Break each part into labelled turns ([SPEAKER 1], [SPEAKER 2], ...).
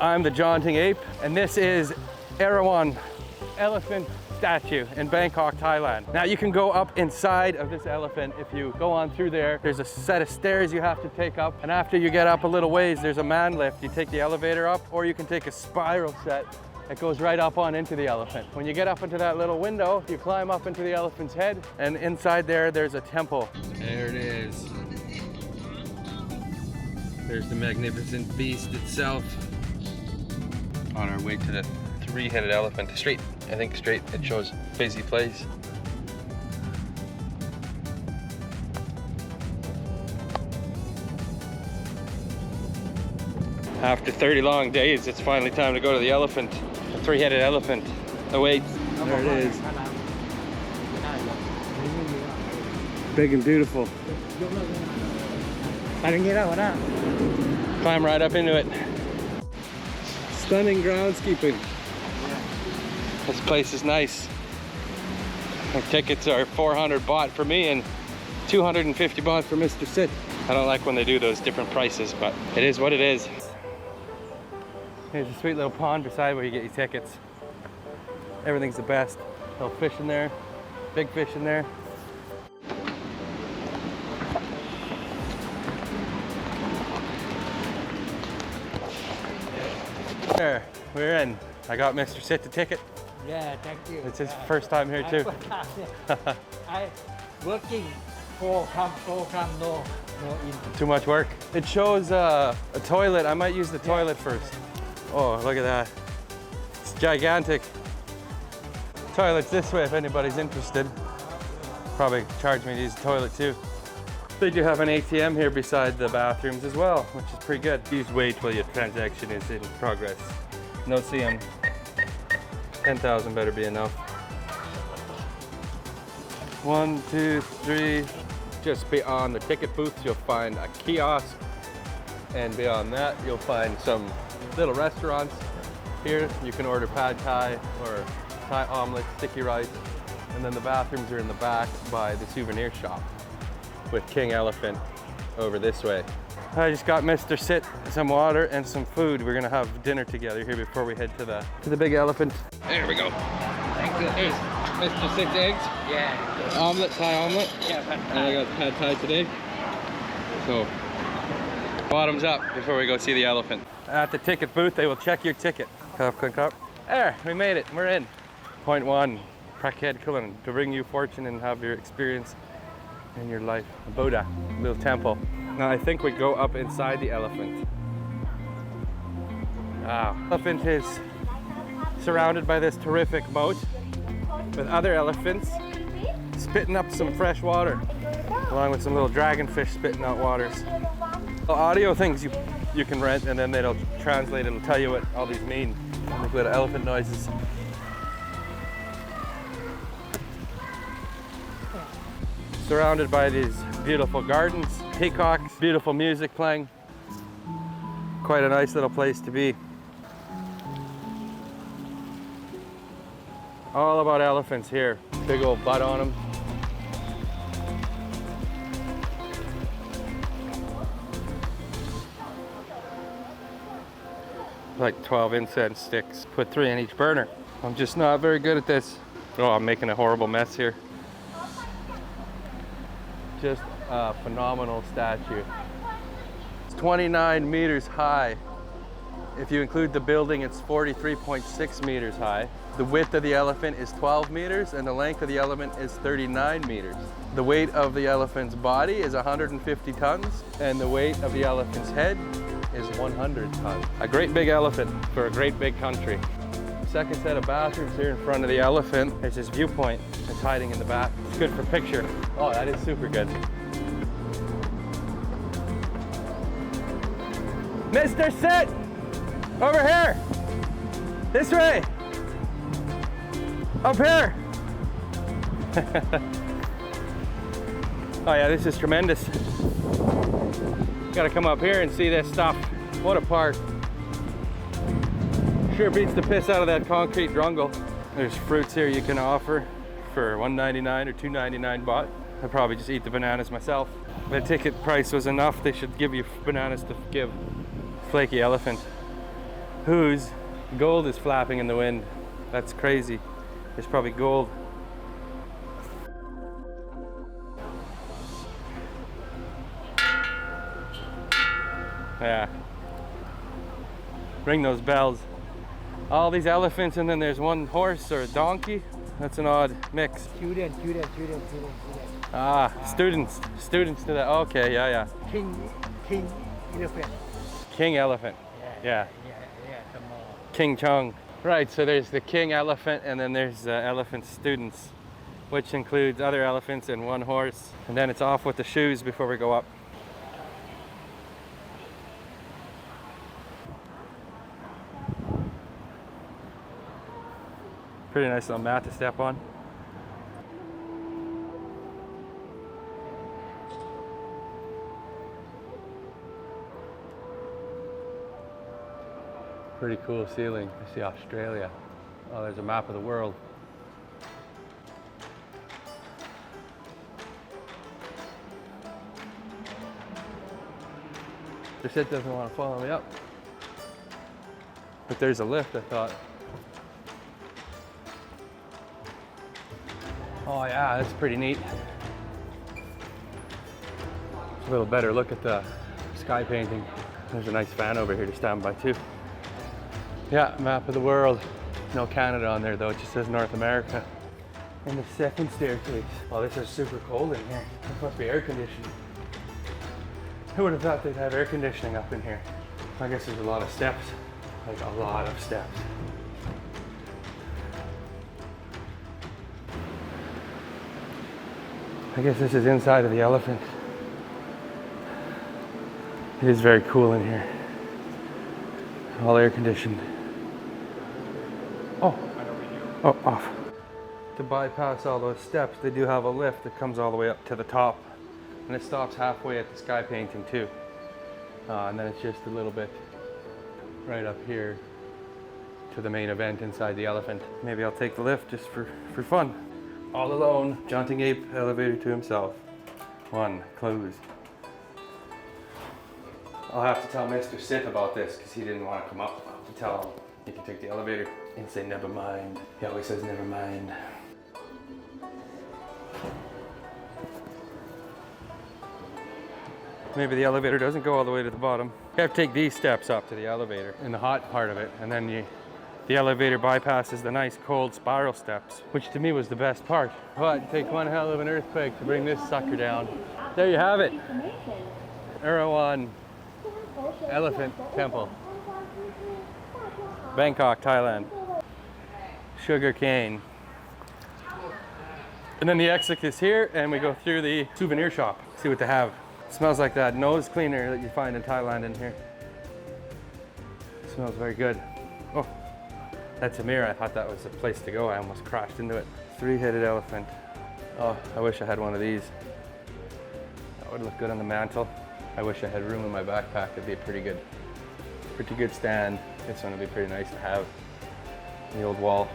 [SPEAKER 1] I'm the jaunting ape, and this is Erawan elephant statue in Bangkok, Thailand. Now you can go up inside of this elephant. If you go on through there, there's a set of stairs you have to take up, and after you get up a little ways, there's a man lift. You take the elevator up, or you can take a spiral set that goes right up on into the elephant. When you get up into that little window, you climb up into the elephant's head, and inside there's a temple. There it is. There's the magnificent beast itself. On our way to the three-headed elephant. Straight, I think straight. It shows busy place. After 30 long days, it's finally time to go to the elephant. The three-headed elephant awaits. There it is. Big and beautiful. Climb right up into it. Stunning groundskeeping. This place is nice. Our tickets are 400 baht for me and 250 baht for Mr. Sit. I don't like when they do those different prices, but it is what it is. There's a sweet little pond beside where you get your tickets. Everything's the best. Little fish in there, big fish in there. There, we're in. I got Mr. Sit the ticket.
[SPEAKER 2] Yeah, thank you.
[SPEAKER 1] It's his first time here too.
[SPEAKER 2] I working no in.
[SPEAKER 1] Too much work. It shows a toilet. I might use the toilet first. Oh, look at that. It's gigantic. Toilet's this way if anybody's interested. Probably charge me to use the toilet too. They do have an ATM here beside the bathrooms as well, which is pretty good. Please wait while your transaction is in progress. No CM. 10,000 better be enough. 1, 2, 3. Just beyond the ticket booths, you'll find a kiosk. And beyond that, you'll find some little restaurants. Here, you can order pad thai or Thai omelet, sticky rice. And then the bathrooms are in the back by the souvenir shop with King Elephant over this way. I just got Mr. Sit some water and some food. We're gonna have dinner together here before we head to the big elephant. There we go.
[SPEAKER 2] Thank you.
[SPEAKER 1] Here's Mr. Sit's eggs.
[SPEAKER 2] Yeah.
[SPEAKER 1] Omelet, Thai omelet.
[SPEAKER 2] Yeah, pad
[SPEAKER 1] And I got pad thai today. So, bottoms up before we go see the elephant. At the ticket booth, they will check your ticket. Cup, cup, cup. There, we made it. We're in. Point 1, Prakhet Kulan, to bring you fortune and have your experience in your life. A Buddha, little temple. Now I think we go up inside the elephant. Wow. Elephant is surrounded by this terrific moat with other elephants spitting up some fresh water, along with some little dragonfish spitting out waters. The audio things you can rent, and then it'll translate, it'll tell you what all these mean. Like little elephant noises. Surrounded by these beautiful gardens, peacocks, beautiful music playing. Quite a nice little place to be. All about elephants here. Big old butt on them. Like 12 incense sticks. Put 3 in each burner. I'm just not very good at this. Oh, I'm making a horrible mess here. Just a phenomenal statue. It's 29 meters high. If you include the building, it's 43.6 meters high. The width of the elephant is 12 meters and the length of the elephant is 39 meters. The weight of the elephant's body is 150 tons and the weight of the elephant's head is 100 tons. A great big elephant for a great big country. Second set of bathrooms here in front of the elephant. There's this viewpoint. It's hiding in the back. It's good for picture. Oh, that is super good. Mr. Sit! Over here! This way! Up here! Oh yeah, this is tremendous. Gotta come up here and see this stuff. What a park. Sure beats the piss out of that concrete jungle. There's fruits here you can offer for 1.99 or 2.99 baht. I'd probably just eat the bananas myself. The ticket price was enough. They should give you bananas to give flaky elephant. whose gold is flapping in the wind. That's crazy. There's probably gold. Yeah. Ring those bells. All these elephants, and then there's one horse or a donkey. That's an odd mix.
[SPEAKER 2] Student.
[SPEAKER 1] Ah, students to that. Okay, yeah.
[SPEAKER 2] King elephant.
[SPEAKER 1] King elephant. Yeah.
[SPEAKER 2] Come on.
[SPEAKER 1] King Chong. Right, so there's the king elephant, and then there's elephant students, which includes other elephants and one horse. And then it's off with the shoes before we go up. Pretty nice little mat to step on. Pretty cool ceiling. I see Australia. Oh, there's a map of the world. It doesn't want to follow me up. But there's a lift, I thought. Oh yeah, that's pretty neat. A little better look at the sky painting. There's a nice fan over here to stand by too. Yeah, map of the world. No Canada on there though, it just says North America. And the second staircase. Oh, this is super cold in here. This must be air conditioning. Who would have thought they'd have air conditioning up in here? I guess there's a lot of steps. Like a lot of steps. I guess this is inside of the elephant. It is very cool in here. All air conditioned. Oh, off. To bypass all those steps, they do have a lift that comes all the way up to the top. And it stops halfway at the sky painting too. And then it's just a little bit right up here to the main event inside the elephant. Maybe I'll take the lift just for fun. All alone, jaunting ape, elevator to himself. One, closed. I'll have to tell Mr. Sit about this because he didn't want to come up. I'll have to tell him he can take the elevator and say never mind. He always says never mind. Maybe the elevator doesn't go all the way to the bottom. You have to take these steps up to the elevator in the hot part of it, and then the elevator bypasses the nice cold spiral steps, which to me was the best part. But it takes one hell of an earthquake to bring this sucker down. There you have it. Erawan Elephant Temple. Bangkok, Thailand. Sugar cane. And then the exit is here, and we go through the souvenir shop. See what they have. It smells like that nose cleaner that you find in Thailand in here. It smells very good. Oh. That's a mirror. I thought that was a place to go. I almost crashed into it. Three-headed elephant. Oh, I wish I had one of these. That would look good on the mantle. I wish I had room in my backpack. It'd be a pretty good stand. This one would be pretty nice to have in the old wall.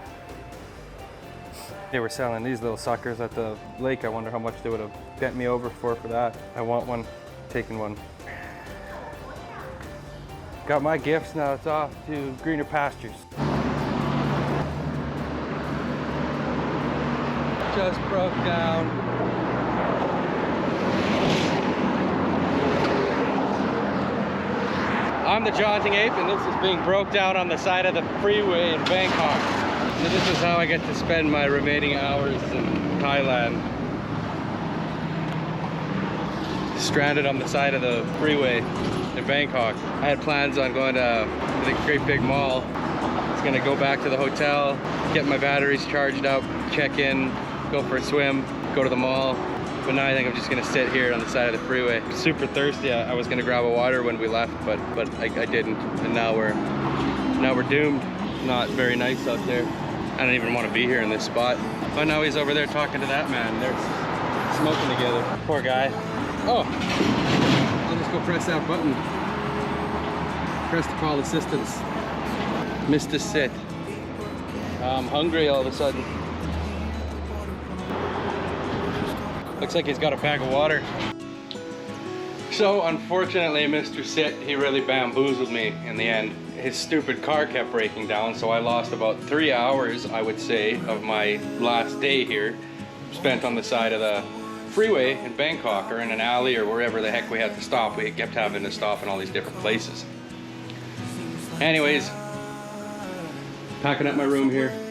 [SPEAKER 1] They were selling these little suckers at the lake. I wonder how much they would have bent me over for that. I want one. Taking one. Got my gifts. Now it's off to greener pastures. Just broke down. I'm the jaunting ape, and this is being broke down on the side of the freeway in Bangkok. So this is how I get to spend my remaining hours in Thailand. Stranded on the side of the freeway in Bangkok. I had plans on going to the great big mall. I was gonna go back to the hotel, get my batteries charged up, check in, go for a swim, go to the mall. But now I think I'm just gonna sit here on the side of the freeway. Super thirsty. I was gonna grab a water when we left, but I didn't. And now we're doomed. Not very nice out there. I don't even want to be here in this spot. But now he's over there talking to that man. They're smoking together. Poor guy. Oh, I'll just go press that button. Press to call assistance. Mr. Sit. I'm hungry all of a sudden. Looks like he's got a bag of water. So unfortunately, Mr. Sit, he really bamboozled me in the end. his stupid car kept breaking down, so I lost about 3 hours, I would say, of my last day here, spent on the side of the freeway in Bangkok or in an alley or wherever the heck we had to stop. We kept having to stop in all these different places. Anyways, packing up my room here.